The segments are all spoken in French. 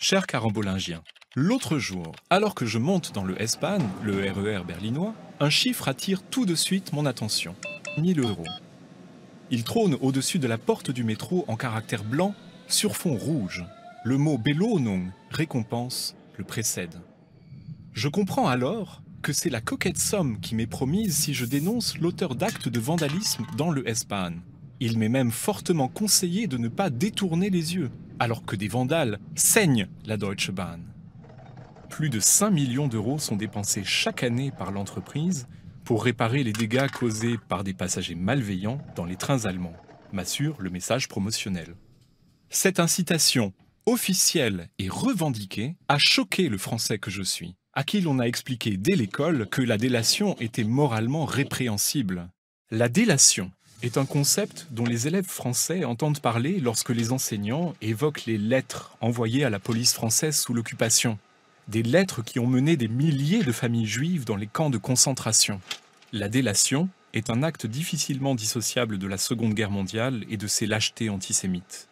Cher carambolingien, l'autre jour, alors que je monte dans le S-Bahn, le RER berlinois, un chiffre attire tout de suite mon attention. 1 000 euros. Il trône au-dessus de la porte du métro en caractères blancs sur fond rouge. Le mot Belohnung, récompense, le précède. Je comprends alors que c'est la coquette somme qui m'est promise si je dénonce l'auteur d'actes de vandalisme dans le S-Bahn. Il m'est même fortement conseillé de ne pas détourner les yeux, alors que des vandales saignent la Deutsche Bahn. Plus de 5 millions d'euros sont dépensés chaque année par l'entreprise pour réparer les dégâts causés par des passagers malveillants dans les trains allemands, m'assure le message promotionnel. Cette incitation officielle et revendiquée a choqué le Français que je suis, à qui l'on a expliqué dès l'école que la délation était moralement répréhensible. La délation est un concept dont les élèves français entendent parler lorsque les enseignants évoquent les lettres envoyées à la police française sous l'occupation. Des lettres qui ont mené des milliers de familles juives dans les camps de concentration. La délation est un acte difficilement dissociable de la Seconde Guerre mondiale et de ses lâchetés antisémites.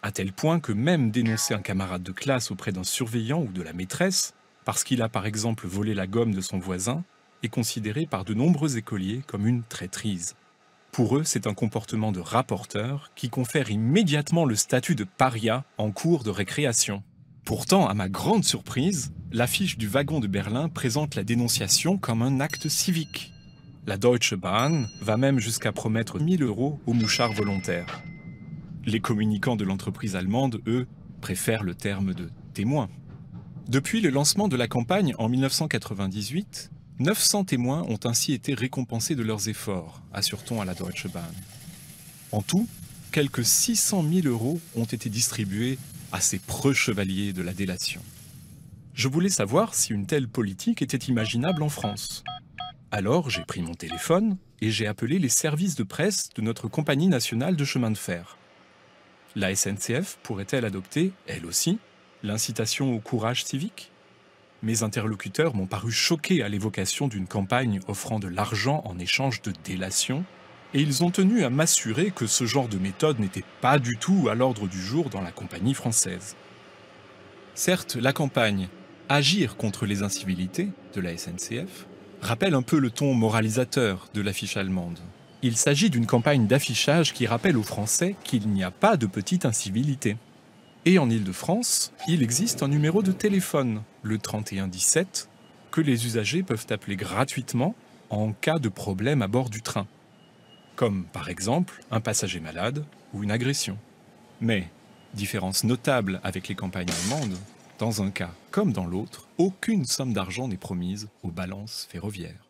À tel point que même dénoncer un camarade de classe auprès d'un surveillant ou de la maîtresse, parce qu'il a par exemple volé la gomme de son voisin, est considéré par de nombreux écoliers comme une traîtrise. Pour eux, c'est un comportement de rapporteur qui confère immédiatement le statut de paria en cours de récréation. Pourtant, à ma grande surprise, l'affiche du wagon de Berlin présente la dénonciation comme un acte civique. La Deutsche Bahn va même jusqu'à promettre 1 000 euros aux mouchards volontaires. Les communicants de l'entreprise allemande, eux, préfèrent le terme de témoin. Depuis le lancement de la campagne en 1998, 900 témoins ont ainsi été récompensés de leurs efforts, assure-t-on à la Deutsche Bahn. En tout, quelques 600 000 euros ont été distribués à ces preux chevaliers de la délation. Je voulais savoir si une telle politique était imaginable en France. Alors j'ai pris mon téléphone et j'ai appelé les services de presse de notre compagnie nationale de chemin de fer. La SNCF pourrait-elle adopter, elle aussi, l'incitation au courage civique ? Mes interlocuteurs m'ont paru choqués à l'évocation d'une campagne offrant de l'argent en échange de délation, et ils ont tenu à m'assurer que ce genre de méthode n'était pas du tout à l'ordre du jour dans la compagnie française. Certes, la campagne « Agir contre les incivilités » de la SNCF rappelle un peu le ton moralisateur de l'affiche allemande. Il s'agit d'une campagne d'affichage qui rappelle aux Français qu'il n'y a pas de petite incivilité. Et en Île-de-France, il existe un numéro de téléphone, le 3117, que les usagers peuvent appeler gratuitement en cas de problème à bord du train, comme par exemple un passager malade ou une agression. Mais, différence notable avec les campagnes allemandes, dans un cas comme dans l'autre, aucune somme d'argent n'est promise aux balances ferroviaires.